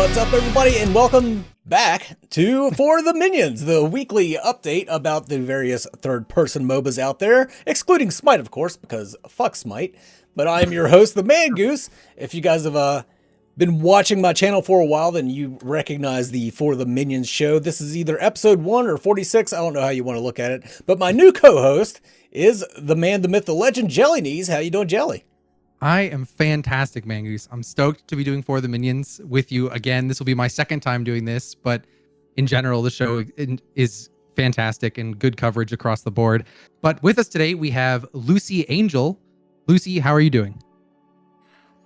What's up, everybody, and welcome back to For the Minions, the weekly update about the various third-person MOBAs out there, excluding Smite, of course, because fuck Smite. But I'm your host, the Man Goose. If you guys have been watching my channel for a while, then you recognize the For the Minions show. This is either episode 1 or 46. I don't know how you want to look at it. But my new co-host is the man, the myth, the legend, Jellyknees. How you doing, Jelly? I am fantastic, Mangoose. I'm stoked to be doing For the Minions with you again. This will be my second time doing this, but in general, the show is fantastic and good coverage across the board. But with us today, we have Lucy Angel. Lucy, how are you doing?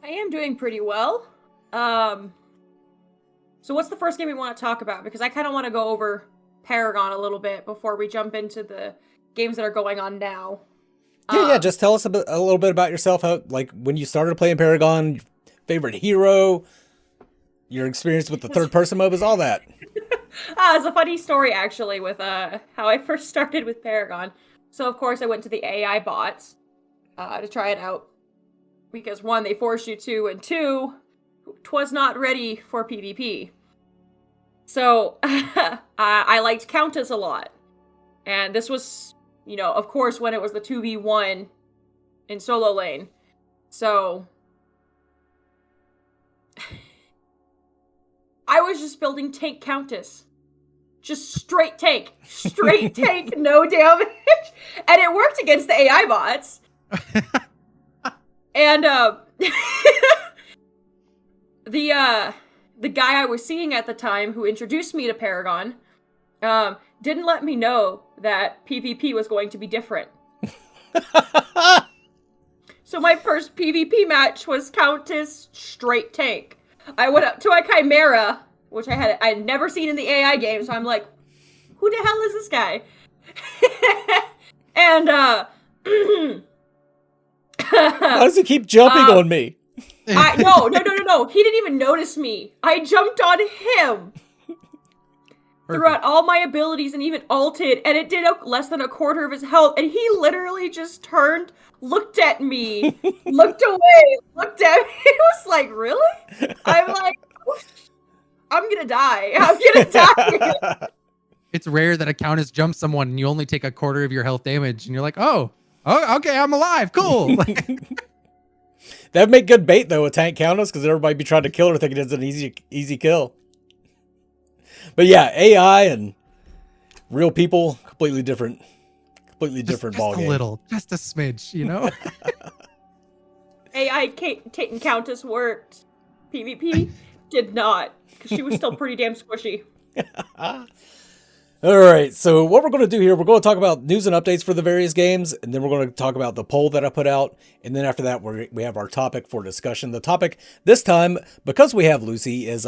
I am doing pretty well. So what's the first game we want to talk about? Because I kind of want to go over Paragon a little bit before we jump into the games that are going on now. Yeah, just tell us a little bit about yourself, how, like, when you started playing Paragon, favorite hero, your experience with the third-person MOBAs, all that. It's a funny story, actually, with how I first started with Paragon. So, of course, I went to the AI bots to try it out. Because, 1, they forced you to, and 2, 'twas not ready for PvP. So, I liked Countess a lot. And this was... you know, of course, when it was the 2v1 in solo lane. So, I was just building tank Countess. Just straight tank. Straight tank, no damage. And it worked against the AI bots. And, the guy I was seeing at the time who introduced me to Paragon, didn't let me know that PvP was going to be different. So my first PvP match was Countess straight tank. I went up to a Chimera, which I had never seen in the AI game, so I'm like, who the hell is this guy? And Why does he keep jumping on me? No. He didn't even notice me. I jumped on him. Threw out all my abilities and even ulted, and it did less than a quarter of his health, and he literally just turned, looked at me, looked away, looked at me. It was like, really? I'm like, oh, I'm gonna die. I'm gonna die. It's rare that a Countess jumps someone and you only take a quarter of your health damage, and you're like, oh, okay, I'm alive, cool. That'd make good bait, though, a tank Countess, because everybody be trying to kill her thinking it's an easy kill. But yeah, AI and real people, completely different ballgame. Just a smidge, you know? AI taking Countess worked. PvP did not, because she was still pretty damn squishy. All right, so what we're going to do here, we're going to talk about news and updates for the various games, and then we're going to talk about the poll that I put out, and then after that, we have our topic for discussion. The topic this time, because we have Lucy, is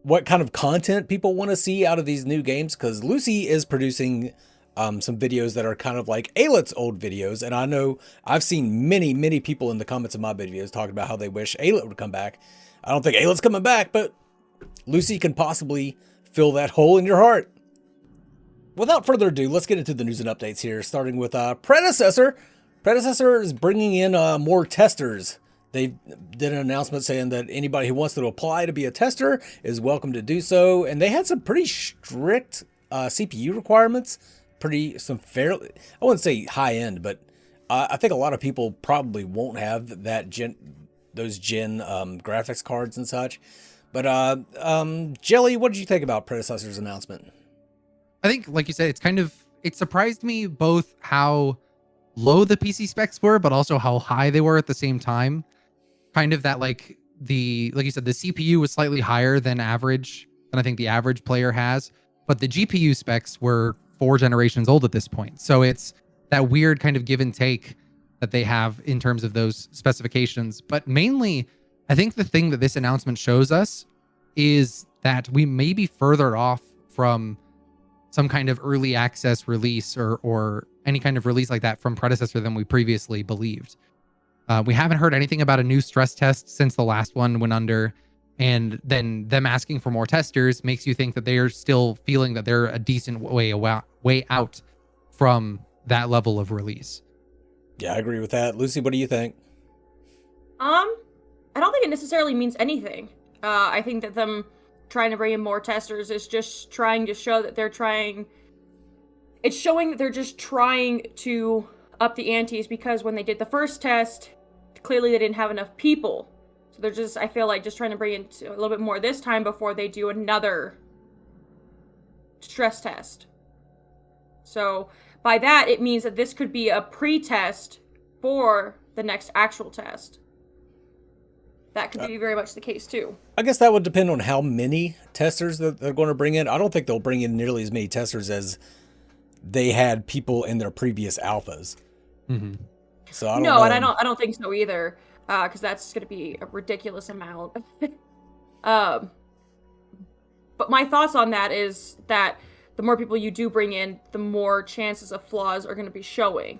what kind of content people want to see out of these new games, because Lucy is producing some videos that are kind of like Alet's old videos, and I know I've seen many people in the comments of my videos talking about how they wish Alet would come back. I don't think Alet's coming back, but Lucy can possibly fill that hole in your heart. Without further ado, let's get into the news and updates here, starting with Predecessor. Predecessor is bringing in more testers. They did an announcement saying that anybody who wants to apply to be a tester is welcome to do so. And they had some pretty strict CPU requirements. Some fairly, I wouldn't say high end, but I think a lot of people probably won't have those gen graphics cards and such. But Jelly, what did you think about Predecessor's announcement? I think, like you said, it surprised me both how low the PC specs were, but also how high they were at the same time. Kind of that, like you said, the CPU was slightly higher than average, than I think the average player has, but the GPU specs were 4 generations old at this point. So it's that weird kind of give and take that they have in terms of those specifications. But mainly, I think the thing that this announcement shows us is that we may be further off from some kind of early access release or any kind of release like that from Predecessor than we previously believed. We haven't heard anything about a new stress test since the last one went under, and then them asking for more testers makes you think that they are still feeling that they're a decent way out from that level of release. Yeah, I agree with that. Lucy, what do you think? I don't think it necessarily means anything. I think that them trying to bring in more testers is just trying to show that it's showing that they're just trying to up the antes, because when they did the first test, clearly they didn't have enough people. So they're just, I feel like, just trying to bring in a little bit more this time before they do another stress test. So by that, it means that this could be a pre-test for the next actual test. That could be very much the case too. I guess that would depend on how many testers that they're going to bring in. I don't think they'll bring in nearly as many testers as they had people in their previous alphas. Mm-hmm. So I don't know. And I don't think so either, because that's going to be a ridiculous amount. But my thoughts on that is that the more people you do bring in, the more chances of flaws are going to be showing.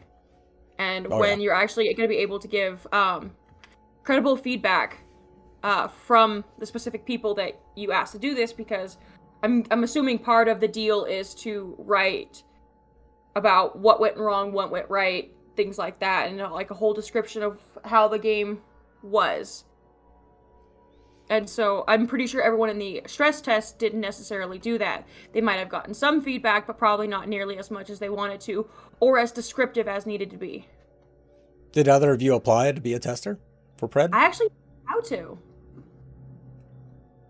And you're actually going to be able to give credible feedback from the specific people that you asked to do this, because I'm assuming part of the deal is to write about what went wrong, what went right, things like that, and like a whole description of how the game was. And so I'm pretty sure everyone in the stress test didn't necessarily do that. They might have gotten some feedback, but probably not nearly as much as they wanted to, or as descriptive as needed to be. Did either of you apply to be a tester for Pred? I actually how to.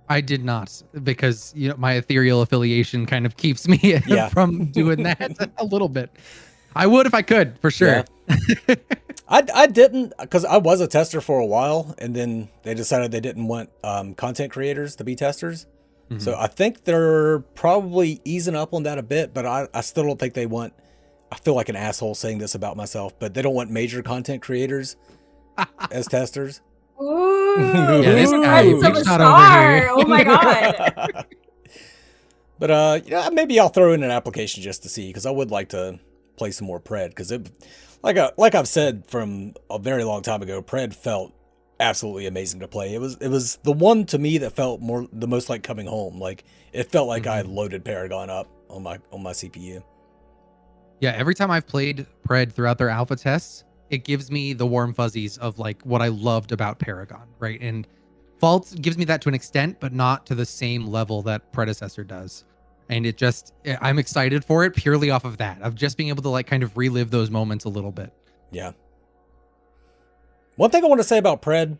I did not, because my Ethereal affiliation kind of keeps me from doing that a little bit. I would if I could, for sure. Yeah. I didn't, because I was a tester for a while, and then they decided they didn't want content creators to be testers. Mm-hmm. So I think they're probably easing up on that a bit, but I still don't think they want, I feel like an asshole saying this about myself, but they don't want major content creators as testers. Ooh, yeah, this guy, big shot over here. Oh my god. But maybe I'll throw in an application just to see, because I would like to play some more Pred, because it, like I've said from a very long time ago, Pred felt absolutely amazing to play. It was the one to me that felt the most like coming home. Like it felt like I had loaded Paragon up on my CPU. Yeah, every time I've played Pred throughout their alpha tests, it gives me the warm fuzzies of like what I loved about Paragon, right? And Fault gives me that to an extent, but not to the same level that Predecessor does. And I'm excited for it purely off of that, of just being able to like kind of relive those moments a little bit. Yeah. One thing I want to say about Pred,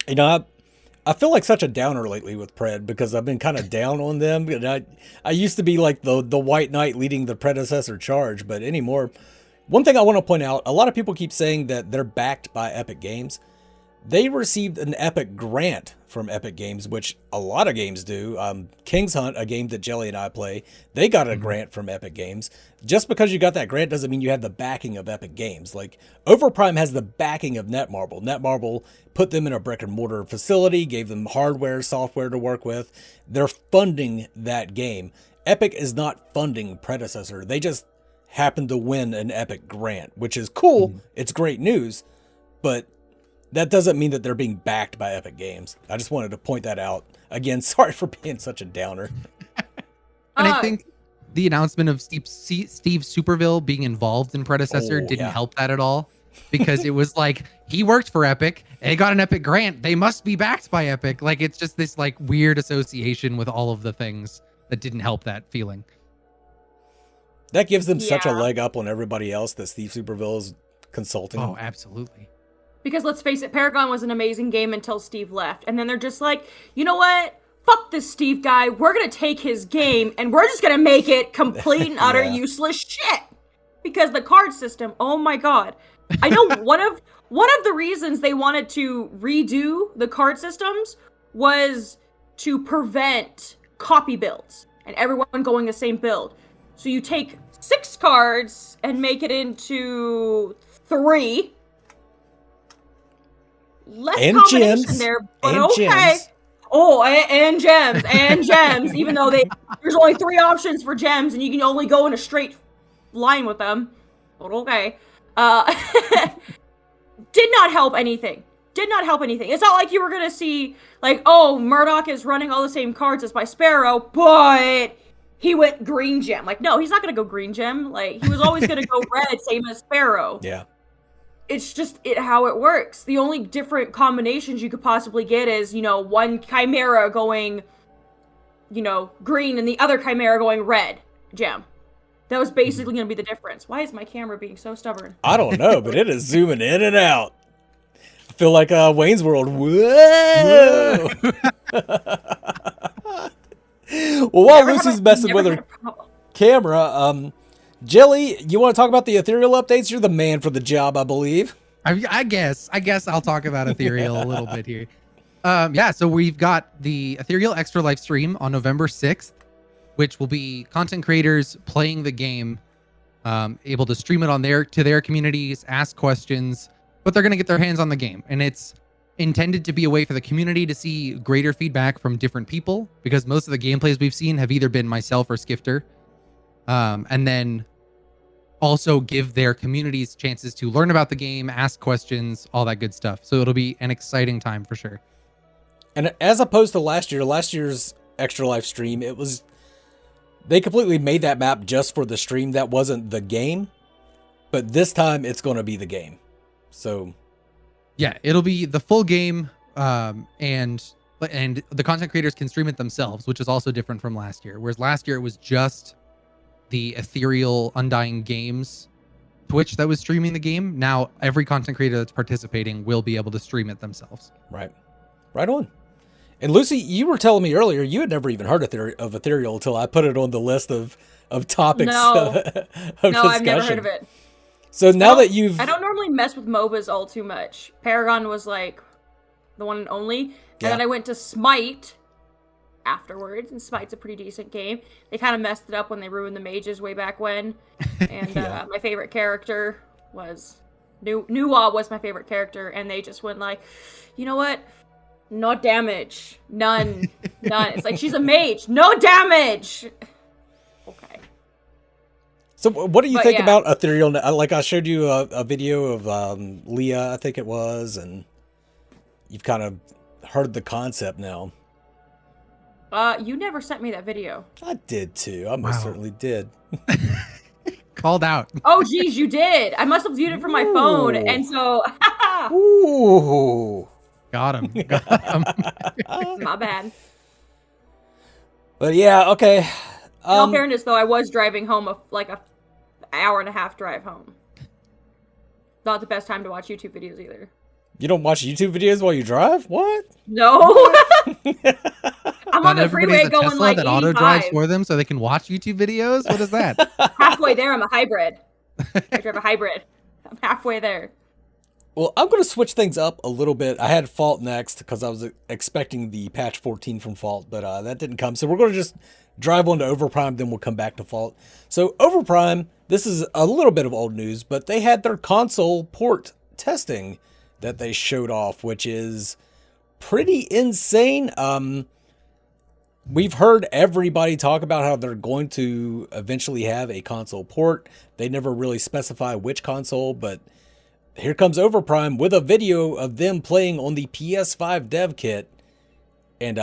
I feel like such a downer lately with Pred, because I've been kind of down on them. And I used to be like the White Knight leading the Predecessor charge, but anymore. One thing I want to point out, a lot of people keep saying that they're backed by Epic Games. They received an Epic grant from Epic Games, which a lot of games do. King's Hunt, a game that Jelly and I play, they got a grant from Epic Games. Just because you got that grant doesn't mean you have the backing of Epic Games. Like, Overprime has the backing of Netmarble. Netmarble put them in a brick and mortar facility, gave them hardware, software to work with. They're funding that game. Epic is not funding Predecessor. They just happened to win an Epic grant, which is cool. It's great news, but that doesn't mean that they're being backed by Epic Games. I just wanted to point that out. Again, sorry for being such a downer. And I think the announcement of Steve Superville being involved in Predecessor didn't help that at all, because it was like, he worked for Epic and he got an Epic grant. They must be backed by Epic. Like, it's just this like weird association with all of the things that didn't help that feeling. That gives them such a leg up on everybody else that Steve Superville is consulting. Oh, absolutely. Because let's face it, Paragon was an amazing game until Steve left. And then they're just like, you know what? Fuck this Steve guy. We're going to take his game and we're just going to make it complete and utter useless shit. Because the card system, oh my god. I know one of the reasons they wanted to redo the card systems was to prevent copy builds and everyone going the same build. So you take 6 cards and make it into 3. Less and combination gems. there, but and okay. Gems. Oh, and gems, and gems. Even though there's only 3 options for gems, and you can only go in a straight line with them. But okay. Did not help anything. Did not help anything. It's not like you were gonna see, like, oh, Murdoch is running all the same cards as my Sparrow, but he went green gem. Like, no, he's not gonna go green gem. Like, he was always gonna go red, same as Sparrow. Yeah. It's just how it works. The only different combinations you could possibly get is, one Chimera going green and the other Chimera going red gem. That was basically going to be the difference. Why is my camera being so stubborn? I don't know, but it is zooming in and out. I feel like Wayne's World. Whoa! Well, while Lucy's messing with her camera, Jelly, you want to talk about the Ethereal updates? You're the man for the job, I believe. I guess I'll talk about Ethereal a little bit here. So we've got the Ethereal Extra live stream on November 6th, which will be content creators playing the game, able to stream it on to their communities, ask questions, but they're going to get their hands on the game. And it's intended to be a way for the community to see greater feedback from different people, because most of the gameplays we've seen have either been myself or Skifter. And then also give their communities chances to learn about the game, ask questions, all that good stuff. So it'll be an exciting time for sure. And as opposed to last year's Extra live stream, they completely made that map just for the stream. That wasn't the game, but this time it's going to be the game. So yeah, it'll be the full game. And the content creators can stream it themselves, which is also different from last year. Whereas last year it was just the Ethereal Undying Games Twitch that was streaming the game. Now every content creator that's participating will be able to stream it themselves. Right on. And Lucy, you were telling me earlier you had never even heard of Ethereal until I put it on the list of topics. No, of no, discussion. I've never heard of it. So now that you've... I don't normally mess with MOBAs all too much. Paragon was like the one and only. And then I went to Smite afterwards, and Smite's a pretty decent game. They kind of messed it up when they ruined the mages way back when. And my favorite character was... Nuwa was my favorite character, and they just went like, you know what? No damage. None. It's like, she's a mage. No damage! Okay. So what do you think about Ethereal? Like, I showed you a video of Leah, I think it was, and you've kind of heard the concept now. You never sent me that video. I did too. I most certainly did. Called out. Oh, geez, you did. I must have viewed it from my phone, and so... Ooh. Got him. My bad. But yeah, okay. In all fairness, though, I was driving home a hour and a half drive home. Not the best time to watch YouTube videos either. You don't watch YouTube videos while you drive? What? No. I'm on the freeway going Tesla like that 85. auto drives for them so they can watch YouTube videos. What is that? Halfway there, I'm a hybrid. I drive a hybrid. I'm halfway there. Well, I'm going to switch things up a little bit. I had Fault next because I was expecting the patch 14 from Fault, but that didn't come. So we're going to just drive on to Overprime, then we'll come back to Fault. So Overprime, this is a little bit of old news, but they had their console port testing that they showed off, which is pretty insane. We've heard everybody talk about how they're going to eventually have a console port. They never really specify which console, but here comes Overprime with a video of them playing on the PS5 dev kit, and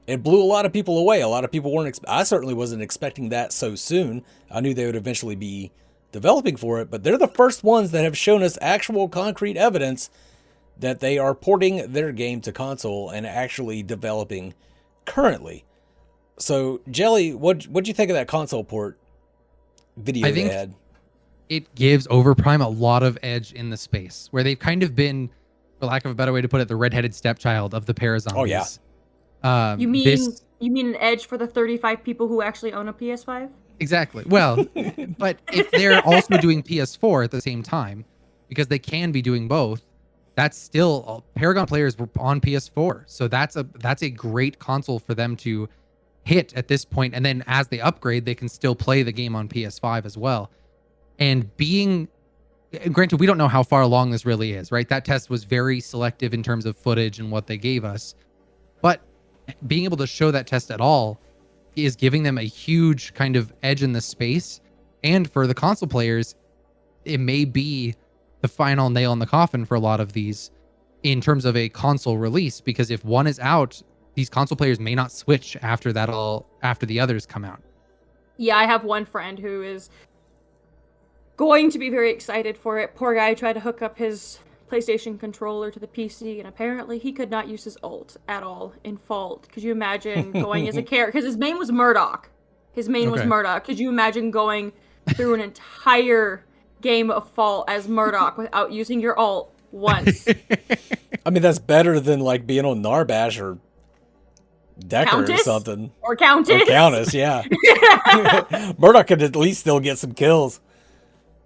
it blew a lot of people away. A lot of people weren't. I certainly wasn't expecting that so soon. I knew they would eventually be developing for it, but they're the first ones that have shown us actual concrete evidence that they are porting their game to console and actually developing currently. So, Jelly, what'd you think of that console port video they had? It gives Overprime a lot of edge in the space, where they've kind of been, for lack of a better way to put it, the redheaded stepchild of the Paragon. Oh yeah. You mean an edge for the 35 people who actually own a PS5? Exactly. Well, but if they're also doing PS4 at the same time, because they can be doing both, that's still Paragon players were on PS4, so that's a great console for them to hit at this point. And then as they upgrade, they can still play the game on PS5 as well. And granted, we don't know how far along this really is, right? That test was very selective in terms of footage and what they gave us. But being able to show that test at all is giving them a huge kind of edge in the space. And for the console players, it may be the final nail in the coffin for a lot of these in terms of a console release, because if one is out, these console players may not switch after the others come out. Yeah, I have one friend who is going to be very excited for it. Poor guy tried to hook up his PlayStation controller to the PC, and apparently he could not use his ult at all in Fault. Could you imagine going as a character? Because his main was Murdoch. His main was Murdoch. Could you imagine going through an entire game of Fault as Murdoch without using your ult once? I mean, that's better than like being on Narbash or Decker Countess? or something. Or Countess. Or Countess, yeah. Murdoch could at least still get some kills.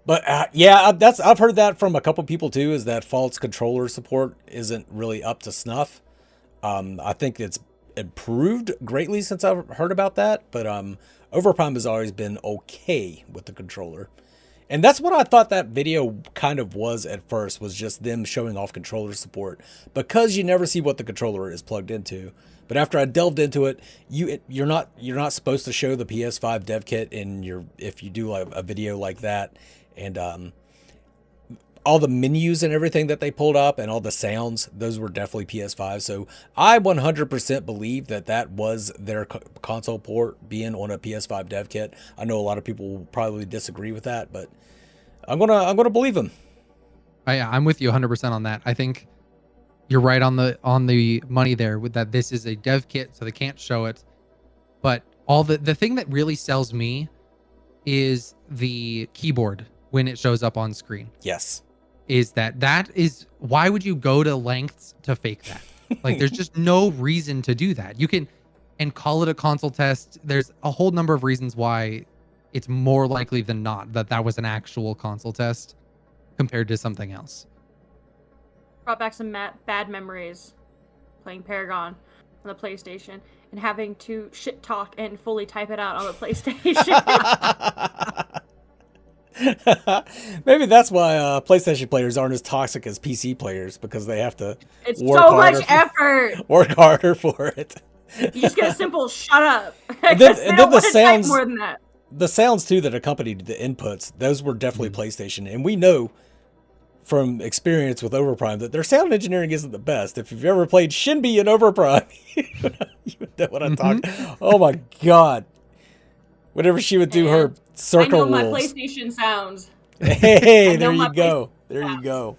But yeah, I've heard that from a couple people too, is that Fault's controller support isn't really up to snuff. I think it's improved greatly since I've heard about that, but Overprime has always been okay with the controller. And that's what I thought that video kind of was at first, was just them showing off controller support, because you never see what the controller is plugged into. But after I delved into it, you're not supposed to show the PS5 dev kit if you do like a video like that. And all the menus and everything that they pulled up and all the sounds, those were definitely PS5. So I 100% believe that was their console port being on a PS5 dev kit. I know a lot of people will probably disagree with that, but I'm gonna believe them. I'm with you 100% on that. I think you're right on the money there with that. This is a dev kit, so they can't show it. But the thing that really sells me is the keyboard when it shows up on screen. Yes. Is that is why would you go to lengths to fake that? Like, there's just no reason to do that. You can and call it a console test. There's a whole number of reasons why it's more likely than not that was an actual console test compared to something else. Brought back some bad memories playing Paragon on the PlayStation and having to shit talk and fully type it out on the PlayStation. Maybe that's why PlayStation players aren't as toxic as PC players, because they have to work so much effort. Work harder for it. You just get a simple shut up. And then the sounds, more than that. The sounds too that accompanied the inputs, those were definitely PlayStation. And we know from experience with Overprime that their sound engineering isn't the best. If you've ever played Shinbi in Overprime, you know what I'm talking. Oh my god. Whenever she would do her circle I know rules. my PlayStation sounds. Hey, there you go. There you go.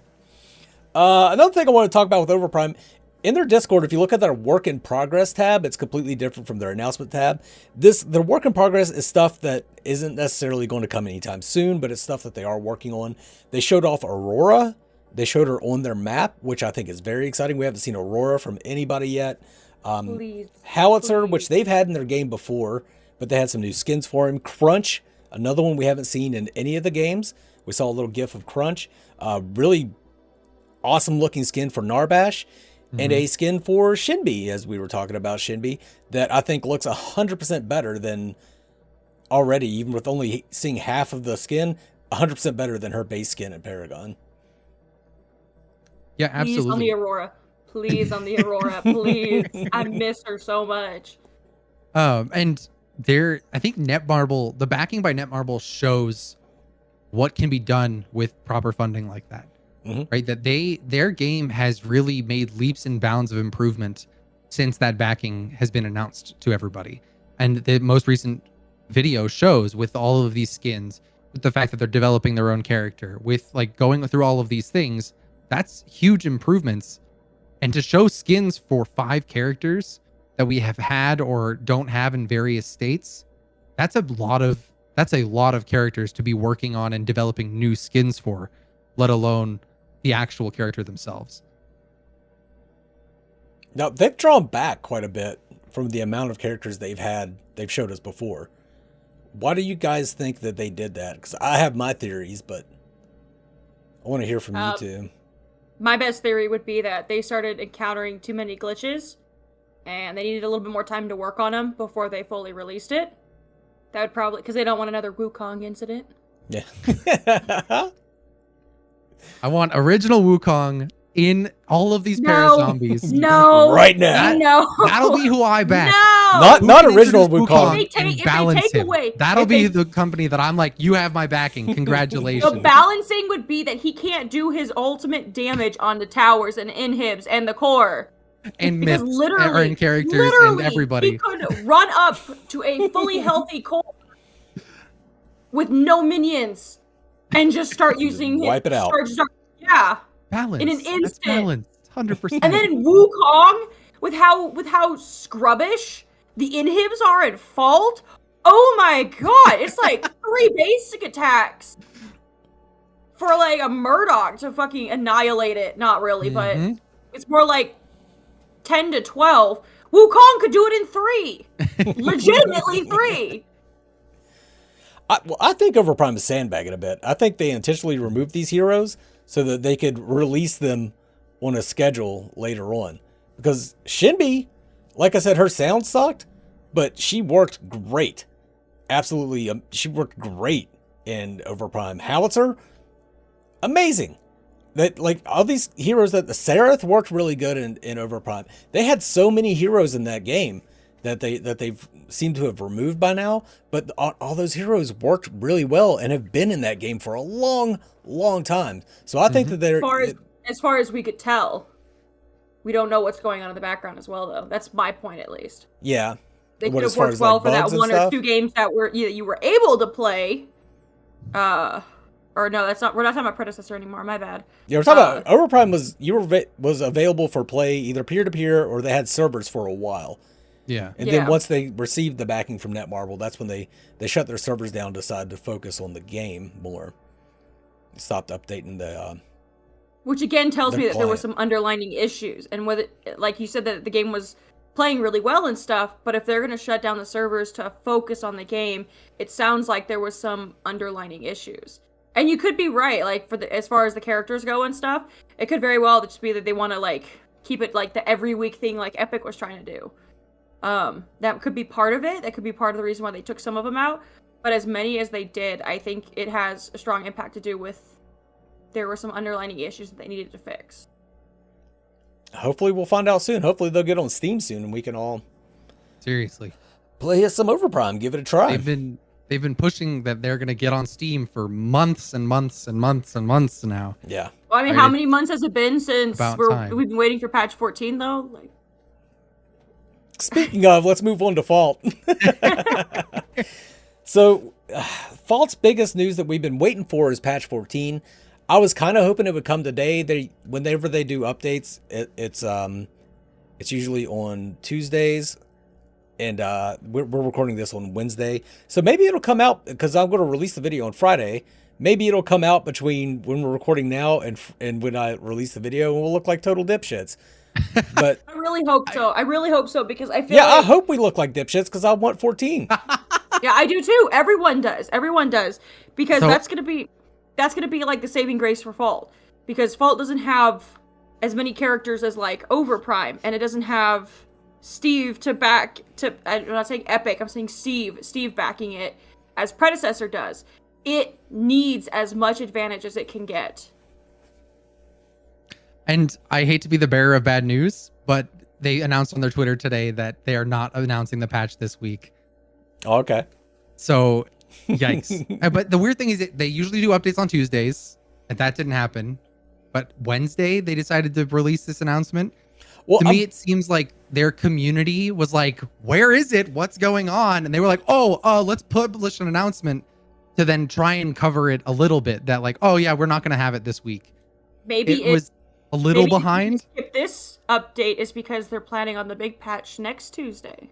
Another thing I want to talk about with Overprime, in their Discord, if you look at their work in progress tab, it's completely different from their announcement tab. Their work in progress is stuff that isn't necessarily going to come anytime soon, but it's stuff that they are working on. They showed off Aurora. They showed her on their map, which I think is very exciting. We haven't seen Aurora from anybody yet. Howitzer, which they've had in their game before, but they had some new skins for him. Crunch, another one we haven't seen in any of the games. We saw a little gif of Crunch. Really awesome looking skin for Narbash. And a skin for Shinbi, as we were talking about Shinbi, that I think looks 100% better than already, even with only seeing half of the skin, 100% better than her base skin at Paragon. Yeah, absolutely. Please on the Aurora. Please on the Aurora. Please. I miss her so much. And I think Netmarble, the backing by Netmarble shows what can be done with proper funding like that. Right, that their game has really made leaps and bounds of improvement since that backing has been announced to everybody. And the most recent video shows, with all of these skins, with the fact that they're developing their own character, with like going through all of these things, that's huge improvements. And to show skins for 5 characters that we have had or don't have in various states, that's a lot of characters to be working on and developing new skins for, let alone the actual character themselves. Now, they've drawn back quite a bit from the amount of characters they've showed us before. Why do you guys think that they did that? Because I have my theories, but I want to hear from you too. My best theory would be that they started encountering too many glitches, and they needed a little bit more time to work on them before they fully released it. That would probably, because they don't want another Wukong incident. Yeah. I want original Wukong in all of these Parazombies. No. Right now. That'll be who I back. No. Not original Wukong. And balance him. That'll be the company that I'm like, you have my backing. Congratulations. The balancing would be that he can't do his ultimate damage on the towers and inhibs and the core. And myths are in characters and everybody. He could run up to a fully healthy core with no minions and just start using wipe it out. Yeah. balance. in an That's instant. balance. 100%. And then Wukong, with how scrubbish the inhibs are in Fault. Oh my god, it's like 3 basic attacks for like a Murdoch to fucking annihilate it. Not really, but it's more like 10 to 12. Wukong could do it in 3. Legitimately 3. I think Overprime is sandbagging a bit. I think they intentionally removed these heroes so that they could release them on a schedule later on. Because Shinbi, like I said, her sound sucked, but she worked great. Absolutely, she worked great in Overprime. Howitzer, amazing. That, like, all these heroes, that the Seraph worked really good in Overprime. They had so many heroes in that game that they've seemed to have removed by now, but all those heroes worked really well and have been in that game for a long time. So I think that they're as far as we could tell, we don't know what's going on in the background as well, though. That's my point, at least. Yeah, they could have worked well for that 1 or 2 games that you were able to play. Or no, that's not. We're not talking about Predecessor anymore. My bad. Yeah, we're talking about Overprime was available for play either peer to peer or they had servers for a while. Yeah. And then once they received the backing from Netmarble, that's when they shut their servers down, decided to focus on the game more. Stopped updating the which again tells me that there were client. some underlying issues, and with it, like you said, that the game was playing really well and stuff, but if they're going to shut down the servers to focus on the game, it sounds like there was some underlying issues. And you could be right, like as far as the characters go and stuff, it could very well just be that they want to like keep it like the every week thing like Epic was trying to do. That could be part of it. That could be part of the reason why they took some of them out. But as many as they did, I think it has a strong impact to do with there were some underlying issues that they needed to fix. Hopefully we'll find out soon. Hopefully they'll get on Steam soon and we can all seriously play some Overprime, give it a try. They've been pushing that they're going to get on Steam for months and months and months and months now. Yeah. Well, I mean, how many months has it been since we've been waiting for patch 14 though? Like, speaking of, let's move on to Fault. So, Fault's biggest news that we've been waiting for is patch 14. I was kind of hoping it would come today. Whenever they do updates, it's usually on Tuesdays, and we're recording this on Wednesday. So maybe it'll come out, because I'm going to release the video on Friday. Maybe it'll come out between when we're recording now and when I release the video, and we'll look like total dipshits. But I really hope so. I really hope so, because I feel I hope we look like dipshits, because I want 14. Yeah, I do too. Everyone does, because that's gonna be like the saving grace for Fault, because Fault doesn't have as many characters as like Overprime, and it doesn't have Steve I'm not saying Epic, I'm saying Steve backing it as Predecessor does. It needs as much advantage as it can get. And I hate to be the bearer of bad news, but they announced on their Twitter today that they are not announcing the patch this week. Oh, okay. So, yikes. But the weird thing is that they usually do updates on Tuesdays, and that didn't happen. But Wednesday, they decided to release this announcement. Well, to me, it seems like their community was like, where is it? What's going on? And they were like, let's publish an announcement to then try and cover it a little bit. That like, oh yeah, we're not going to have it this week. Maybe it was a little behind. If this update is because they're planning on the big patch next Tuesday.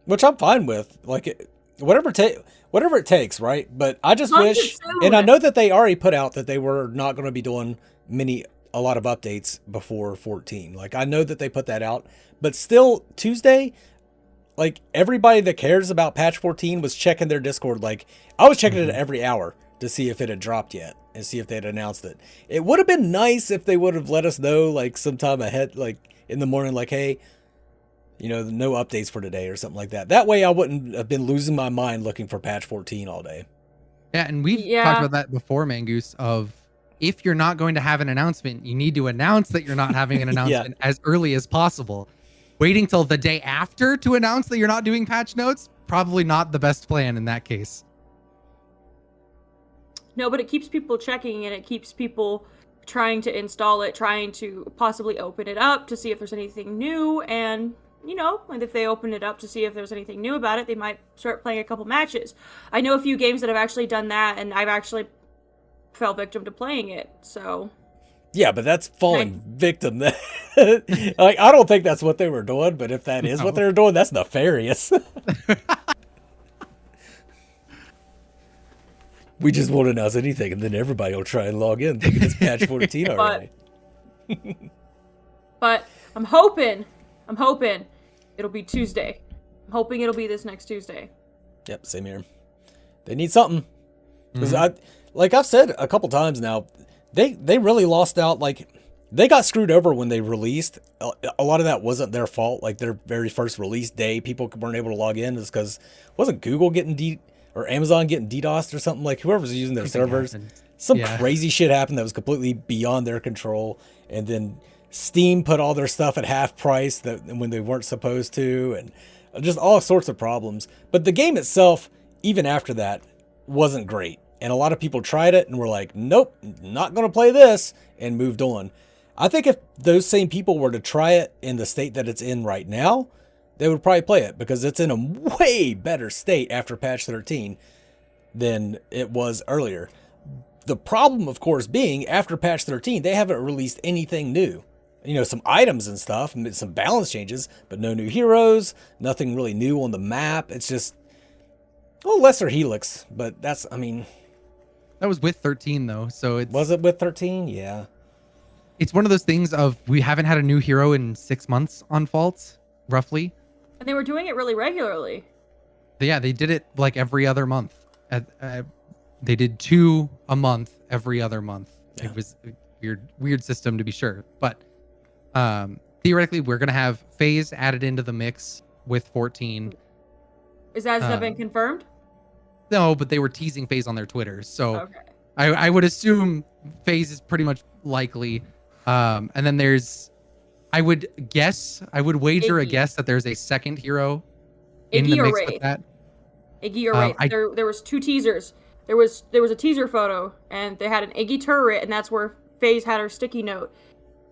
Which I'm fine with, like whatever it takes, right? But I just wish, and I know that they already put out that they were not going to be doing a lot of updates before 14. Like I know that they put that out, but still Tuesday, like everybody that cares about patch 14 was checking their Discord. Like I was checking it every hour to see if it had dropped yet and see if they had announced it. It would have been nice if they would have let us know like sometime ahead, like in the morning, like, hey, no updates for today or something like that. That way I wouldn't have been losing my mind looking for patch 14 all day. Yeah, and we've talked about that before, Mangoose, of if you're not going to have an announcement, you need to announce that you're not having an announcement as early as possible. Waiting till the day after to announce that you're not doing patch notes, probably not the best plan in that case. No, but it keeps people checking, and it keeps people trying to install it, trying to possibly open it up to see if there's anything new, and and if they open it up to see if there's anything new about it, they might start playing a couple matches. I know a few games that have actually done that, and I've actually fell victim to playing it, so. Yeah, but that's falling victim. Like, I don't think that's what they were doing, but if that is what they were doing, that's nefarious. We just won't announce anything, and then everybody will try and log in thinking it's patch 14 already. But I'm hoping it'll be Tuesday. I'm hoping it'll be this next Tuesday. Yep, same here. They need something. Because like I've said a couple times now, they really lost out. Like, they got screwed over when they released. A lot of that wasn't their fault. Like, their very first release day, people weren't able to log in. Is because wasn't Google getting or Amazon getting DDoSed or something? Like, whoever's using their servers, some crazy shit happened that was completely beyond their control. And then Steam put all their stuff at half price when they weren't supposed to, and just all sorts of problems. But the game itself, even after that, wasn't great. And a lot of people tried it and were like, nope, not going to play this, and moved on. I think if those same people were to try it in the state that it's in right now, they would probably play it, because it's in a way better state after patch 13 than it was earlier. The problem, of course, being after patch 13, they haven't released anything new. You know, some items and stuff, and some balance changes, but no new heroes, nothing really new on the map. It's just, well, lesser Helix, but that's, I mean... That was with 13, though, so it's... Was it with 13? Yeah. It's one of those things of, we haven't had a new hero in 6 months on Faults, roughly. And they were doing it really regularly. Yeah, they did it like every other month. They did 2 a month every other month. Yeah. It was a weird system, to be sure. But theoretically, we're going to have FaZe added into the mix with 14. Has that been confirmed? No, but they were teasing FaZe on their Twitter. So okay. I would assume FaZe is pretty much likely. And then there's, I would wager a guess that there's a second hero in the mix with that. Iggy or Wraith. There was 2 teasers. There was a teaser photo, and they had an Iggy turret, and that's where FaZe had her sticky note.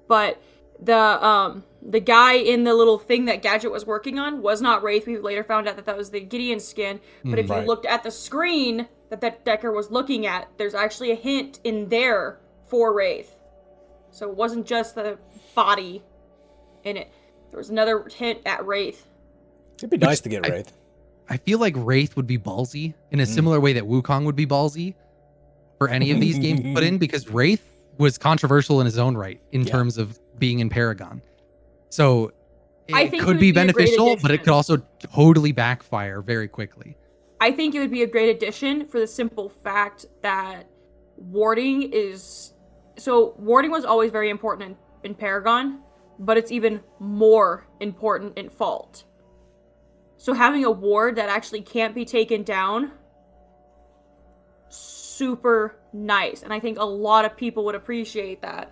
But the guy in the little thing that Gadget was working on was not Wraith. We later found out that was the Gideon skin. But if you looked at the screen that Decker was looking at, there's actually a hint in there for Wraith. So it wasn't just the body in it. There was another hint at Wraith. It'd be nice to get Wraith. I feel like Wraith would be ballsy in a similar way that Wukong would be ballsy for any of these games to put in, because Wraith was controversial in his own right in terms of being in Paragon. So it could be beneficial, but it could also totally backfire very quickly. I think it would be a great addition for the simple fact that warding was always very important in Paragon, but it's even more important in Fault. So having a ward that actually can't be taken down, super nice. And I think a lot of people would appreciate that.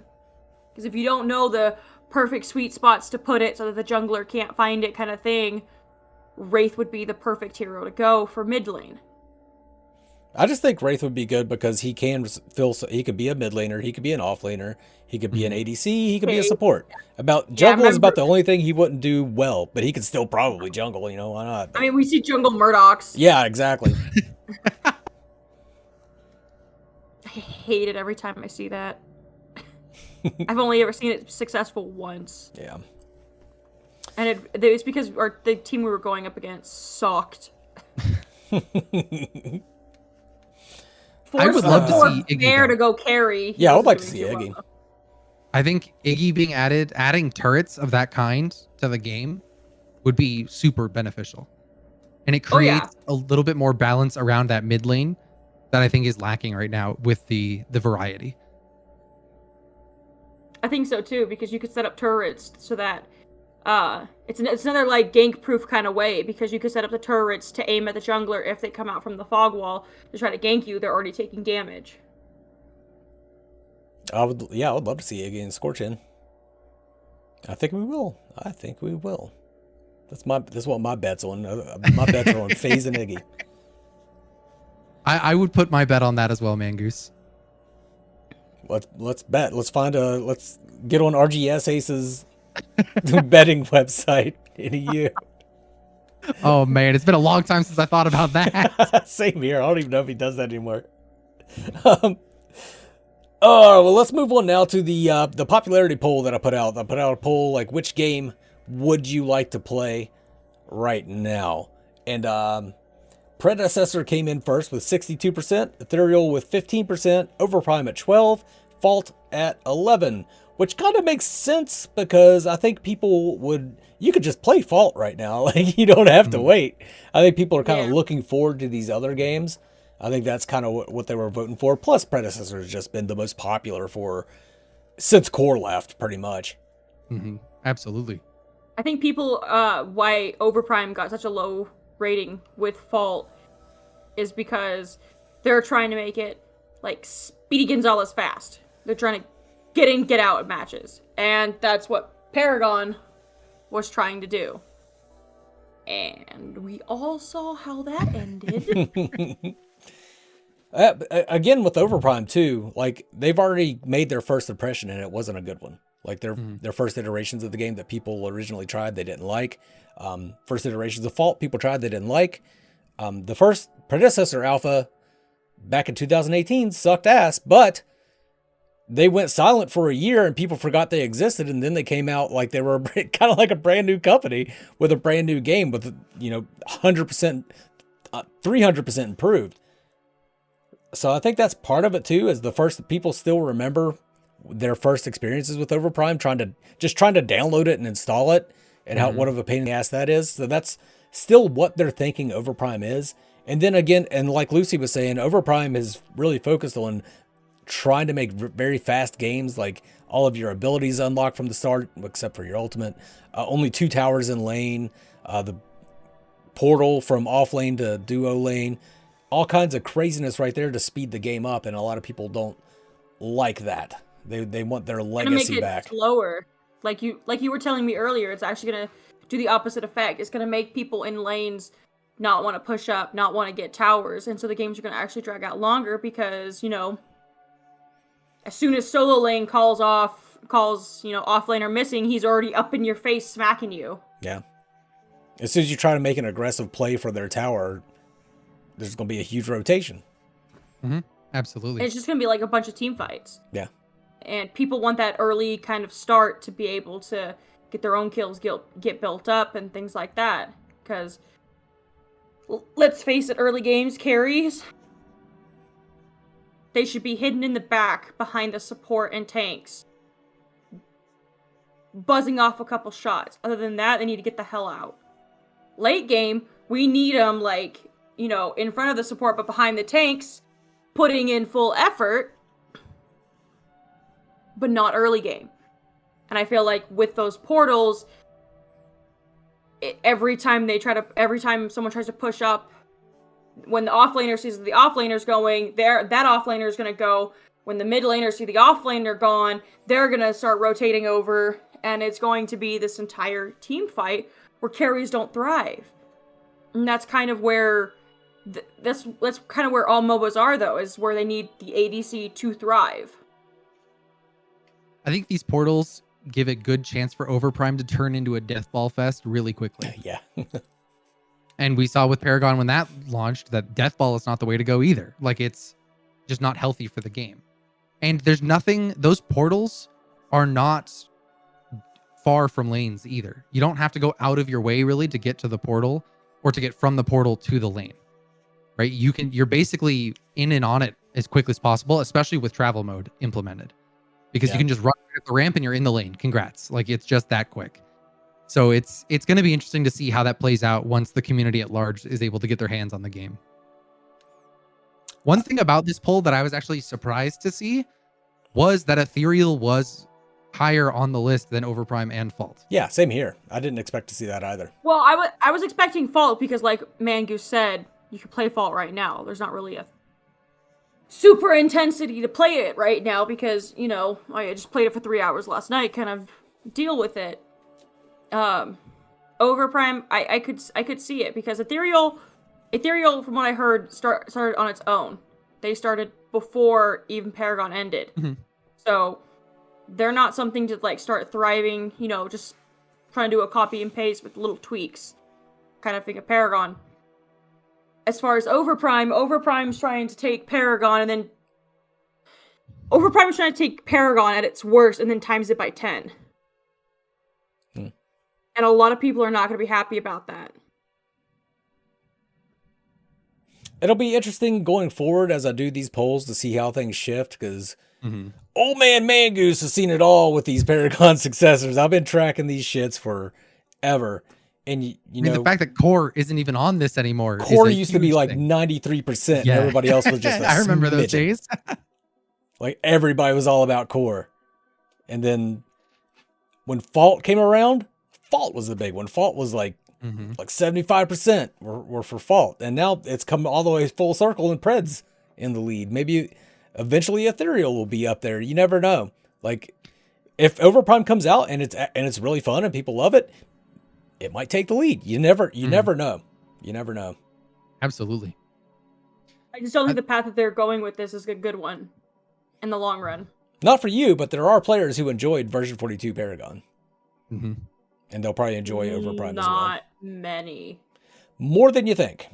Because if you don't know the perfect sweet spots to put it so that the jungler can't find it kind of thing, Wraith would be the perfect hero to go for mid lane. I just think Wraith would be good because he can he could be a mid laner, he could be an off laner, he could be an ADC, he could be a support. Jungle is about the only thing he wouldn't do well, but he could still probably jungle, you know, why not? I mean, we see jungle Murdochs. Yeah, exactly. I hate it every time I see that. I've only ever seen it successful once. Yeah. And it's because the team we were going up against sucked. I would love to see Iggy there to go carry. Yeah, I would like to see Iggy. Well. I think Iggy being adding turrets of that kind to the game would be super beneficial. And it creates a little bit more balance around that mid lane that I think is lacking right now with the variety. I think so too, because you could set up turrets so that it's another like gank proof kind of way, because you could set up the turrets to aim at the jungler if they come out from the fog wall to try to gank you. They're already taking damage. I would love to see Iggy and Scorchin. I think we will. That's what my bet's on. My bets are on FaZe and Iggy. I would put my bet on that as well, Mangoose. Let's bet. Let's get on RGS Ace's betting website in a year. Oh man, it's been a long time since I thought about that. Same here. I don't even know if he does that anymore. Oh, well, let's move on now to the popularity poll that I put out. I put out a poll like, which game would you like to play right now? And Predecessor came in first with 62%, Ethereal with 15%, Overprime at 12%, Fault at 11%, which kind of makes sense because I think you could just play Fault right now. Like, you don't have to wait. I think people are kind of looking forward to these other games. I think that's kind of what they were voting for. Plus, Predecessor has just been the most popular since Core left, pretty much. Mm-hmm. Absolutely. I think people, why Overprime got such a low rating with Fault is because they're trying to make it like Speedy Gonzalez fast. They're trying to get in, get out of matches. And that's what Paragon was trying to do. And we all saw how that ended. Again, with Overprime too, like they've already made their first impression and it wasn't a good one. Like their first iterations of the game that people originally tried, they didn't like. First iterations of Fault, people tried, they didn't like. The first Predecessor alpha back in 2018 sucked ass, but they went silent for a year and people forgot they existed. And then they came out like they were kind of like a brand new company with a brand new game with, 100%, 300% improved. So I think that's part of it too, is the first people still remember their first experiences with Overprime, trying to download it and install it, and what of a pain in the ass that is. So that's still what they're thinking Overprime is. And then again, and like Lucy was saying, Overprime is really focused on trying to make very fast games, like all of your abilities unlocked from the start, except for your ultimate. Only 2 towers in lane, the portal from off lane to duo lane. All kinds of craziness right there to speed the game up, and a lot of people don't like that. They want their legacy make it back. Slower, like you were telling me earlier. It's actually gonna do the opposite effect. It's gonna make people in lanes not want to push up, not want to get towers, and so the games are gonna actually drag out longer because as soon as solo lane calls off lane or missing, he's already up in your face smacking you. Yeah. As soon as you try to make an aggressive play for their tower, there's going to be a huge rotation. Mm-hmm. Absolutely. And it's just going to be like a bunch of team fights. Yeah. And people want that early kind of start to be able to get their own kills, get built up, and things like that. Because, let's face it, early games carries, they should be hidden in the back behind the support and tanks, buzzing off a couple shots. Other than that, they need to get the hell out. Late game, we need them in front of the support, but behind the tanks, putting in full effort, but not early game. And I feel like with those portals, every time someone tries to push up, when the offlaner sees the offlaner's going, that offlaner is going to go. When the mid laners see the offlaner gone, they're going to start rotating over, and it's going to be this entire team fight where carries don't thrive. And that's kind of where that's kind of where all MOBAs are, though, is where they need the ADC to thrive. I think these portals give a good chance for Overprime to turn into a deathball fest really quickly. Yeah. And we saw with Paragon when that launched that deathball is not the way to go either. Like, it's just not healthy for the game. And those portals are not far from lanes either. You don't have to go out of your way really to get to the portal or to get from the portal to the lane. Right? You're basically in and on it as quickly as possible, especially with travel mode implemented. Because you can just run at the ramp and you're in the lane. Congrats. Like, it's just that quick. So it's going to be interesting to see how that plays out once the community at large is able to get their hands on the game. One thing about this poll that I was actually surprised to see was that Ethereal was higher on the list than Overprime and Fault. Yeah, same here. I didn't expect to see that either. Well, I was expecting Fault because, like Mangoose said, you can play Fault right now. There's not really a super intensity to play it right now because, I just played it for 3 hours last night, kind of deal with it. Overprime, I could see it because Ethereal, from what I heard, started on its own. They started before even Paragon ended. Mm-hmm. So they're not something to start thriving, just trying to do a copy and paste with little tweaks kind of thing of Paragon. As far as Overprime's trying to take Paragon and then Overprime is trying to take Paragon at its worst and then times it by 10. And a lot of people are not going to be happy about that. It'll be interesting going forward as I do these polls to see how things shift, because old man Mangoose has seen it all with these Paragon successors. I've been tracking these shits forever. And you know, the fact that core isn't even on this anymore. Core used to be like 93%, and everybody else was just I remember those smidgen. days. Like everybody was all about core. And then when Fault came around, Fault was the big one. Fault was like 75% were for Fault. And now it's come all the way full circle and Pred's in the lead. Maybe eventually Ethereal will be up there. You never know. Like if Overprime comes out and it's really fun and people love it, it might take the lead. You never know. You never know. Absolutely. I just don't think the path that they're going with this is a good one in the long run. Not for you, but there are players who enjoyed version 42 Paragon. Mm-hmm. And they'll probably enjoy Overprime as well. Not many. More than you think.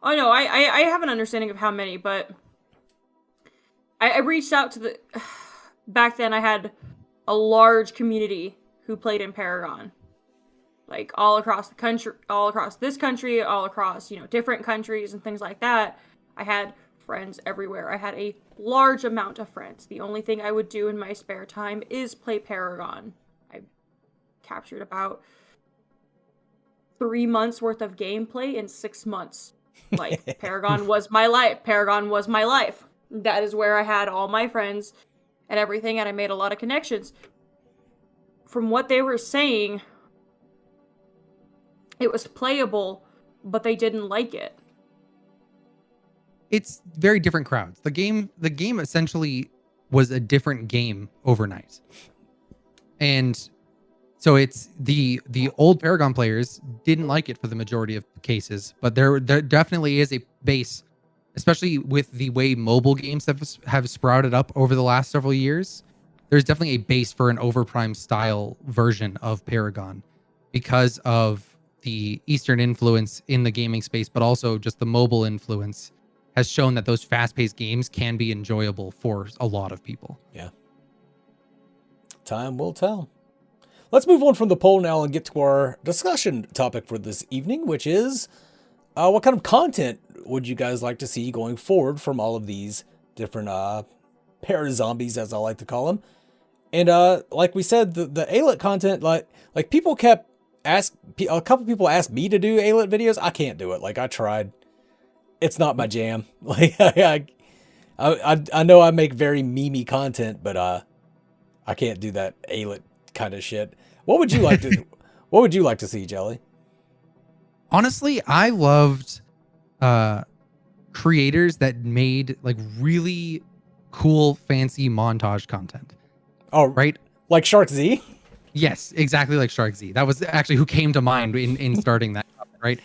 Oh no, I have an understanding of how many, but I reached out to the... Back then I had a large community who played in Paragon. Like all across the country, all across this country, all across, different countries and things like that. I had friends everywhere. I had a large amount of friends. The only thing I would do in my spare time is play Paragon. I captured about 3 months worth of gameplay in 6 months. Like, Paragon was my life. Paragon was my life. That is where I had all my friends and everything, and I made a lot of connections. From what they were saying, it was playable, but they didn't like it. It's very different crowds. The game essentially was a different game overnight. And so it's the old Paragon players didn't like it for the majority of cases, but there definitely is a base, especially with the way mobile games have sprouted up over the last several years. There's definitely a base for an Overprime style version of Paragon because of the Eastern influence in the gaming space, but also just the mobile influence has shown that those fast-paced games can be enjoyable for a lot of people. Yeah. Time will tell. Let's move on from the poll now and get to our discussion topic for this evening, which is what kind of content would you guys like to see going forward from all of these different para-zombies, as I like to call them. And like we said, the Alet content, like people kept a couple people asked me to do Alet videos. I can't do it. Like, I tried. It's not my jam. Like, I know I make very memey content, but I can't do that Alet kind of shit. What would you like to What would you like to see, Jelly? Honestly, I loved creators that made like really cool, fancy montage content. Oh, right? Like Shark Z? Yes, exactly like Shark Z. That was actually who came to mind in starting that, right?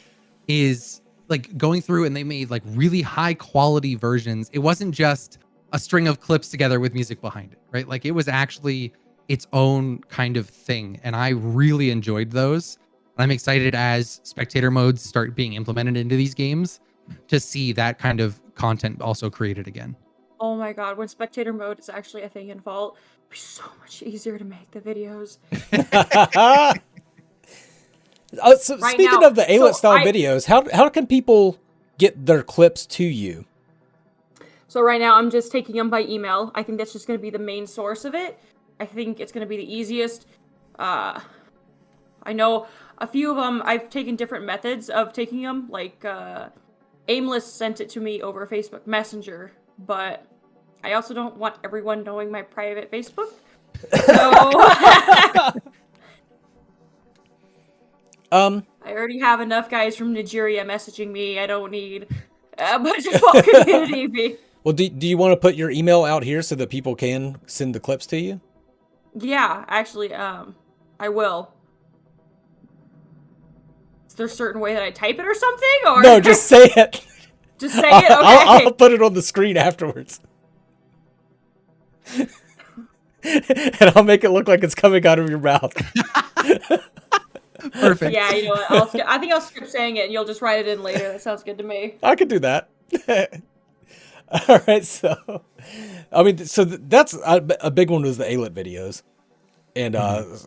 Is like going through and they made like really high quality versions. It wasn't just a string of clips together with music behind it, right? Like it was actually its own kind of thing. And I really enjoyed those. I'm excited as spectator modes start being implemented into these games to see that kind of content also created again. Oh my god, when spectator mode is actually a thing in Vault, it'd be so much easier to make the videos. So speaking of the Alet style videos, how can people get their clips to you? So right now I'm just taking them by email. I think that's just going to be the main source of it. I think it's going to be the easiest. I know a few of them, I've taken different methods of taking them. Like Aimless sent it to me over Facebook Messenger, but I also don't want everyone knowing my private Facebook. So I already have enough guys from Nigeria messaging me. I don't need a bunch of full community. Well, do you want to put your email out here so that people can send the clips to you? Yeah, actually, I will. Is there a certain way that I type it or something? Or no, just say it. Just say it? Okay. I'll put it on the screen afterwards. And I'll make it look like it's coming out of your mouth. Perfect. Yeah, you know what? I think I'll skip saying it and you'll just write it in later. That sounds good to me. I could do that. All right, so I mean, so that's a big one was the A-Lit videos, and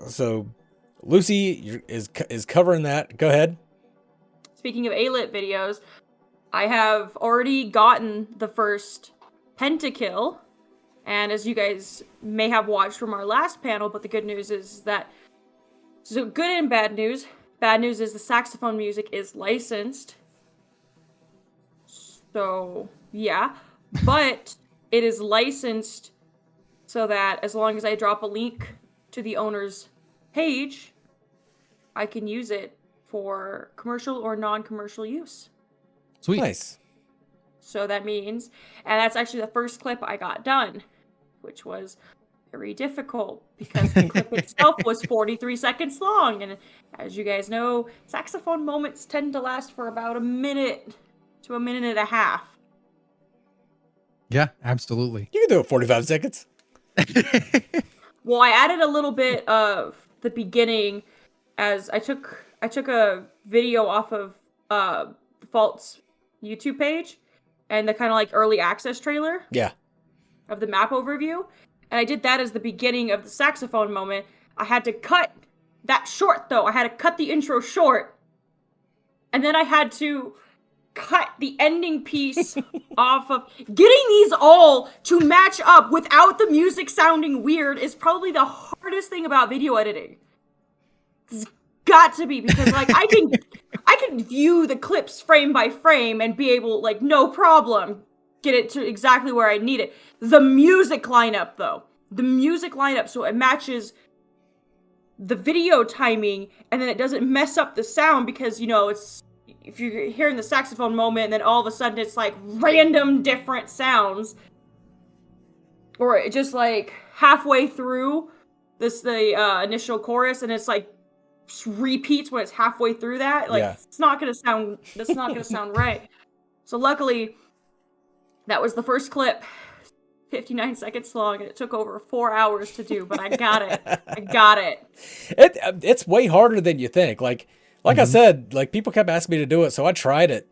so Lucy is covering that. Go ahead. Speaking of A-Lit videos, I have already gotten the first pentakill, and as you guys may have watched from our last panel, but the good news is that, so good and bad news. Bad news is the saxophone music is licensed. So, yeah. But it is licensed so that as long as I drop a link to the owner's page, I can use it for commercial or non-commercial use. Sweet. Nice. So that means, and that's actually the first clip I got done, which was very difficult because the clip itself was 43 seconds long. And as you guys know, saxophone moments tend to last for about a minute to a minute and a half. Yeah, absolutely. You can do it 45 seconds. Well, I added a little bit of the beginning as I took a video off of the Fault's YouTube page and the kind of like early access trailer. Yeah. Of the map overview. And I did that as the beginning of the saxophone moment. I had to cut that short though. I had to cut the intro short. And then I had to cut the ending piece off of getting these all to match up without the music sounding weird is probably the hardest thing about video editing. It's got to be, because like I can view the clips frame by frame and be able, like, no problem, get it to exactly where I need it. The music lineup though, so it matches the video timing and then it doesn't mess up the sound, because you know, it's, if you're hearing the saxophone moment and then all of a sudden it's like random different sounds, or it just like halfway through the initial chorus and it's like repeats when it's halfway through that, like it's not gonna sound, that's not gonna sound right. So luckily that was the first clip, 59 seconds long, and it took over 4 hours to do, but I got it. It's way harder than you think. Like I said, like people kept asking me to do it, so I tried it,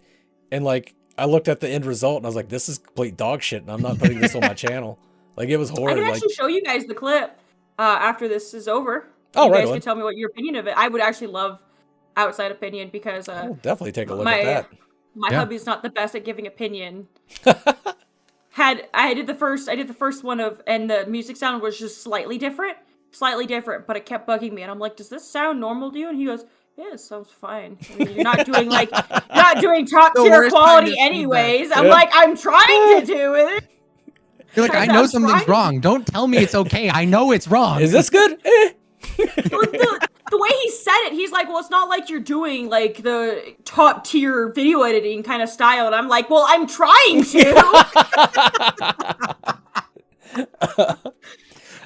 and like I looked at the end result and I was like, this is complete dog shit, and I'm not putting this on my channel. Like it was horrid. I can actually show you guys the clip after this is over. Oh, you right guys on. can tell me what your opinion of it. I would actually love outside opinion, because I'll definitely take a look at that. My hubby's not the best at giving opinion. I did the first one of, and the music sound was just slightly different, but it kept bugging me, and I'm like, does this sound normal to you? And he goes, yeah, it sounds fine. I mean, you're not doing top tier quality anyways. I'm like, I'm trying to do it. You're like, I know something's wrong. Don't tell me it's okay. I know it's wrong. Is this good? The way he said it, he's like, well, it's not like you're doing like the top tier video editing kind of style. And I'm like, well, I'm trying to.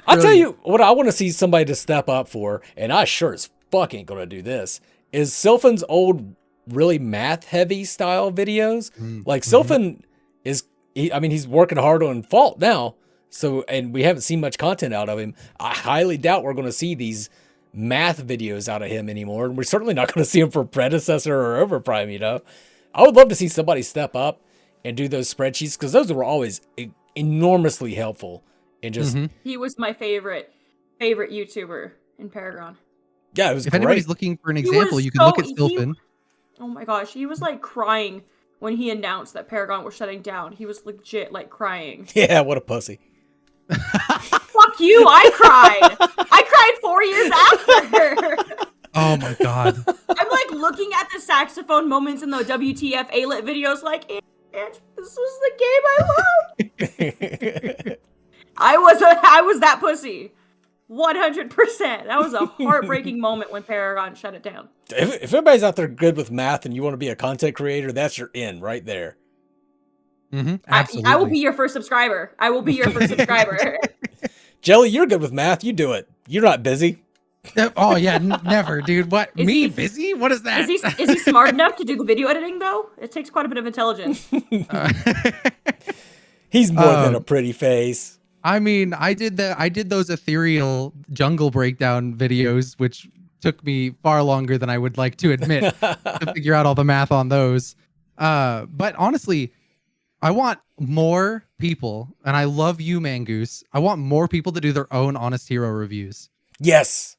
I'll tell you what I want to see somebody to step up for, and I sure as fuck ain't gonna do this, is Sylphan's old, really math-heavy style videos. Like, Sylphan is, he's working hard on Fault now, so, and we haven't seen much content out of him. I highly doubt we're gonna see these math videos out of him anymore, and we're certainly not gonna see him for Predecessor or Overprime, you know? I would love to see somebody step up and do those spreadsheets, because those were always enormously helpful. And just he was my favorite YouTuber in Paragon. Yeah, it was if great. anybody's looking for an example, you can look at Sylphan. Oh my gosh, he was like crying when he announced that Paragon was shutting down. He was legit like crying. Yeah, what a pussy. Fuck you, I cried 4 years after. Oh my god. I'm like looking at the saxophone moments in the WTF A-Lit videos like, this was the game I loved. I was that pussy. 100%. That was a heartbreaking moment when Paragon shut it down. If anybody's out there good with math and you want to be a content creator, that's your in right there. Absolutely. I will be your first subscriber. Jelly, you're good with math. You do it. You're not busy. Oh yeah, never, dude. What? Busy? What is that? Is he smart enough to do the video editing though? It takes quite a bit of intelligence. He's more than a pretty face. I mean, I did those Ethereal jungle breakdown videos, which took me far longer than I would like to admit to figure out all the math on those. But honestly, I want more people, and I love you, Mangoose. I want more people to do their own Honest Hero reviews. Yes.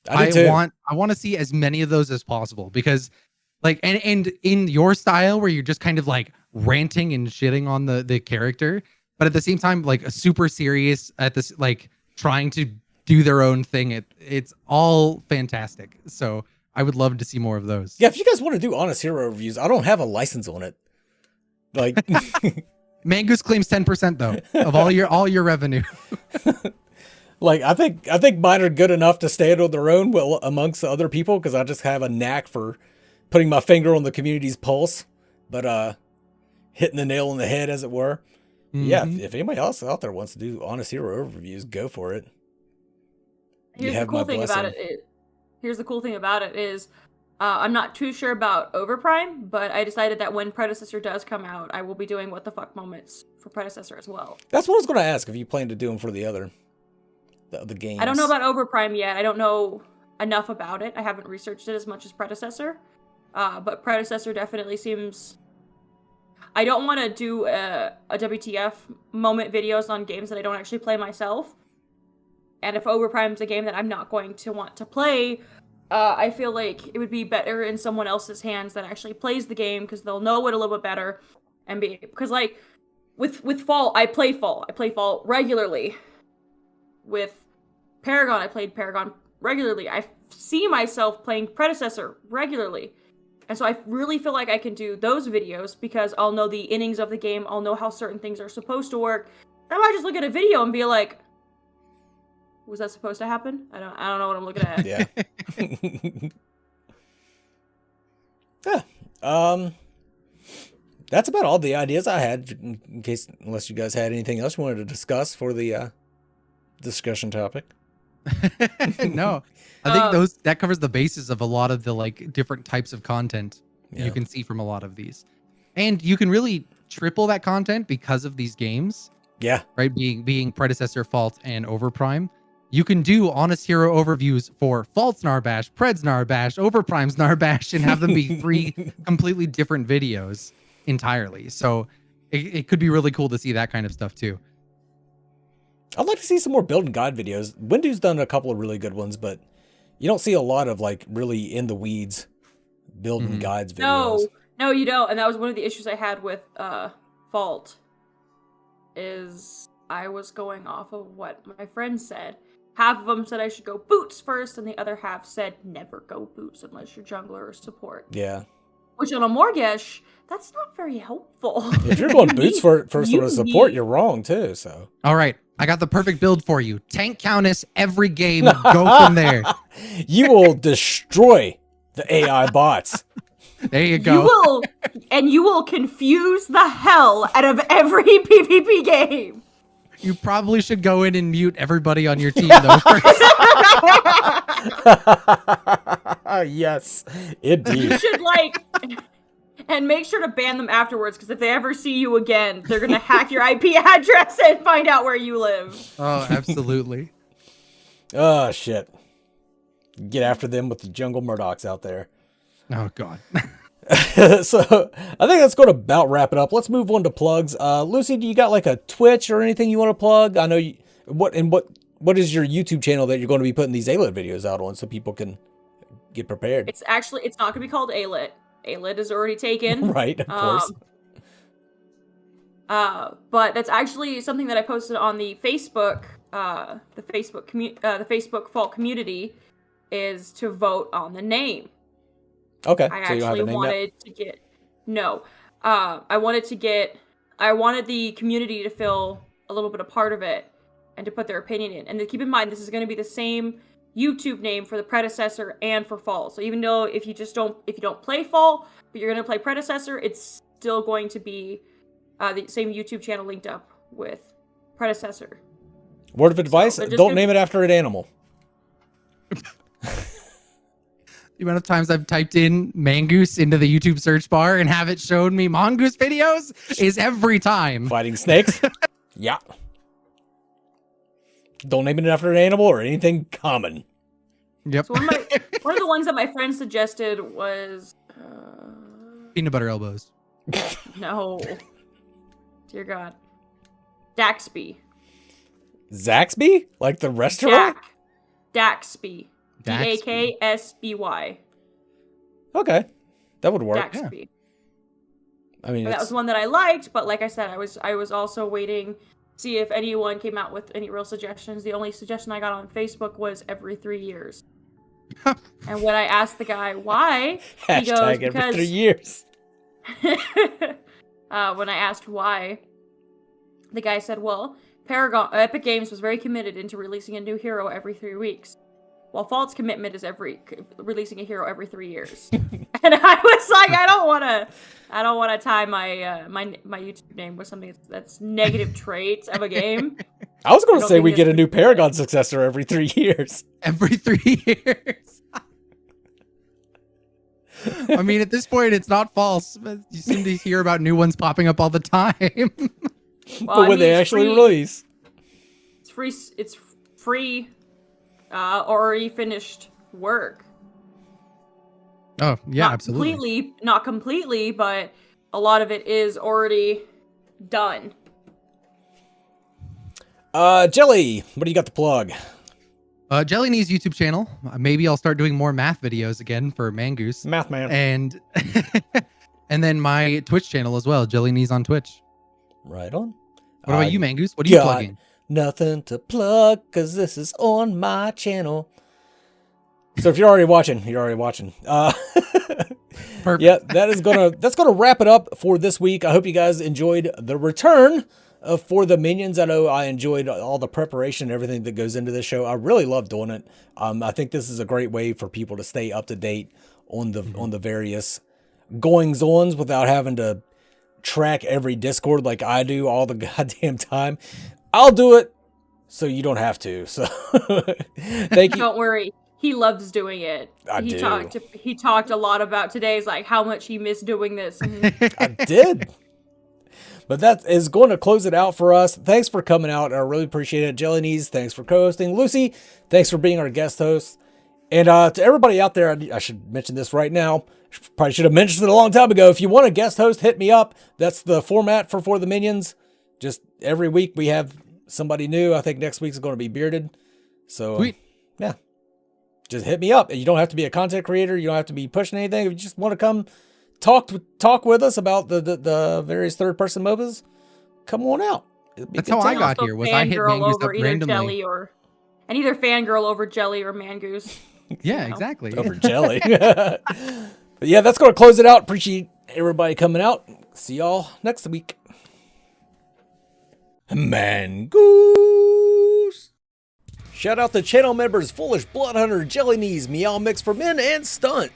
I do too. I want to see as many of those as possible because like and in your style where you're just kind of like ranting and shitting on the character, but at the same time like a super serious at this like trying to do their own thing. It's all fantastic. So I would love to see more of those. Yeah, if you guys want to do Honest Hero reviews, I don't have a license on it. Like Mangoose claims 10% though of all your revenue. Like I think mine are good enough to stand on their own well amongst the other people because I just have a knack for putting my finger on the community's pulse, but hitting the nail on the head as it were. Mm-hmm. Yeah, if anybody else out there wants to do Honest Hero overviews, go for it. Here's the cool thing about it. Here's the cool thing about it is I'm not too sure about Overprime, but I decided that when Predecessor does come out, I will be doing what the fuck moments for Predecessor as well. That's what I was going to ask if you plan to do them for the other games. I don't know about Overprime yet. I don't know enough about it. I haven't researched it as much as Predecessor. But Predecessor definitely seems... I don't want to do a WTF moment videos on games that I don't actually play myself. And if Overprime's a game that I'm not going to want to play, I feel like it would be better in someone else's hands that actually plays the game because they'll know it a little bit better. And because like with Fall, I play Fall. I play Fall regularly. With Paragon, I played Paragon regularly. I see myself playing Predecessor regularly. And so I really feel like I can do those videos because I'll know the innings of the game. I'll know how certain things are supposed to work. I might just look at a video and be like, was that supposed to happen? I don't know what I'm looking at. Yeah. Yeah. That's about all the ideas I had in case, unless you guys had anything else you wanted to discuss for the discussion topic. No, I think that covers the basis of a lot of the like different types of content you can see from a lot of these, and you can really triple that content because of these games. Yeah, right. Being Predecessor, Fault, and Overprime, you can do Honest Hero overviews for Fault's Narbash, Pred's Narbash, Overprime's Narbash, and have them be 3 completely different videos entirely. So it could be really cool to see that kind of stuff too. I'd like to see some more build and guide videos. Window's done a couple of really good ones, but you don't see a lot of like really in the weeds build and guides videos. No, you don't. And that was one of the issues I had with Fault. Is I was going off of what my friends said. Half of them said I should go boots first, and the other half said never go boots unless you're jungler or support. Yeah. Which on a Morgesh, that's not very helpful. If you're going boots first for the support, you're wrong too. So. All right. I got the perfect build for you. Tank Countess every game. Go from there. You will destroy the AI bots. There you go. You will confuse the hell out of every PvP game. You probably should go in and mute everybody on your team though first. Yes, indeed. You should and make sure to ban them afterwards, because if they ever see you again, they're going to hack your IP address and find out where you live. Oh, absolutely. Oh, shit. Get after them with the jungle Murdochs out there. Oh, God. So, I think that's going to about wrap it up. Let's move on to plugs. Lucy, do you got like a Twitch or anything you want to plug? I know what is your YouTube channel that you're going to be putting these A-Lit videos out on so people can get prepared? It's not going to be called A-Lit. A-Lit is already taken. Right, of course. But that's actually something that I posted on the Facebook, the Facebook Fault community, is to vote on the name. Okay. I actually wanted to get I wanted the community to feel a little bit a part of it and to put their opinion in. And to keep in mind, this is going to be the same YouTube name for the Predecessor and for Fall. So even though if you don't play Fall, but you're going to play Predecessor, it's still going to be the same YouTube channel linked up with Predecessor. Word of advice, don't name it after an animal. The amount of times I've typed in Mangoose into the YouTube search bar and have it shown me Mongoose videos is every time. Fighting snakes? Yeah. Don't name it after an animal or anything common. Yep. So one of the ones that my friend suggested was peanut butter elbows. No. Dear God. Daxby. Zaxby? Like the restaurant? Daxby. Daxby. Daksby. Okay. That would work. Daxby. I mean, That was one that I liked, but like I said, I was also waiting to see if anyone came out with any real suggestions. The only suggestion I got on Facebook was every 3 years. And when I asked the guy why, he goes, hashtag because every 3 years. when I asked why, the guy said, well, Epic Games was very committed into releasing a new hero every 3 weeks, while Fault's commitment is releasing a hero every 3 years. And I was like, I don't want to tie my my YouTube name with something that's negative traits of a game. I was going to say we get a new good. Paragon successor every 3 years. Every 3 years. I mean, at this point, it's not false. But you seem to hear about new ones popping up all the time. Well, But when they actually release, it's free. It's free, already finished work. Oh, yeah, absolutely. Not completely, but a lot of it is already done. Jelly, what do you got to plug? Jellyknees YouTube channel. Maybe I'll start doing more math videos again for Mangoose. Math man. And and then my Twitch channel as well, Jellyknees on Twitch. Right on. What about you, Mangoose? What are you got plugging? Nothing to plug, because this is on my channel. So if you're already watching, you're already watching. Perfect. Yeah, that's gonna wrap it up for this week. I hope you guys enjoyed the return of For the Minions. I know I enjoyed all the preparation and everything that goes into this show. I really love doing it. I think this is a great way for people to stay up to date on the various goings ons without having to track every Discord like I do all the goddamn time. I'll do it so you don't have to. So thank you. Don't worry. He loves doing it. He talked a lot about today's, like, how much he missed doing this. I did. But that is going to close it out for us. Thanks for coming out. I really appreciate it. Jellyknees, thanks for co-hosting. Lucy, thanks for being our guest host. And to everybody out there, I should mention this right now. Probably should have mentioned it a long time ago. If you want a guest host, hit me up. That's the format for the Minions. Just every week we have somebody new. I think next week's going to be Bearded. So, Sweet. Yeah. Just hit me up. You don't have to be a content creator. You don't have to be pushing anything. If you just want to come talk with us about the various third-person MOBAs, come on out. That's how I got here. Was I hit Mangoose up randomly? And either fangirl over Jelly or Mangoose. Yeah, exactly. Over Jelly. But yeah, that's going to close it out. Appreciate everybody coming out. See y'all next week. Mangoose. Shout out to channel members Foolish Bloodhunter, Jellyknees, Meow Mix for Men, and Stunt.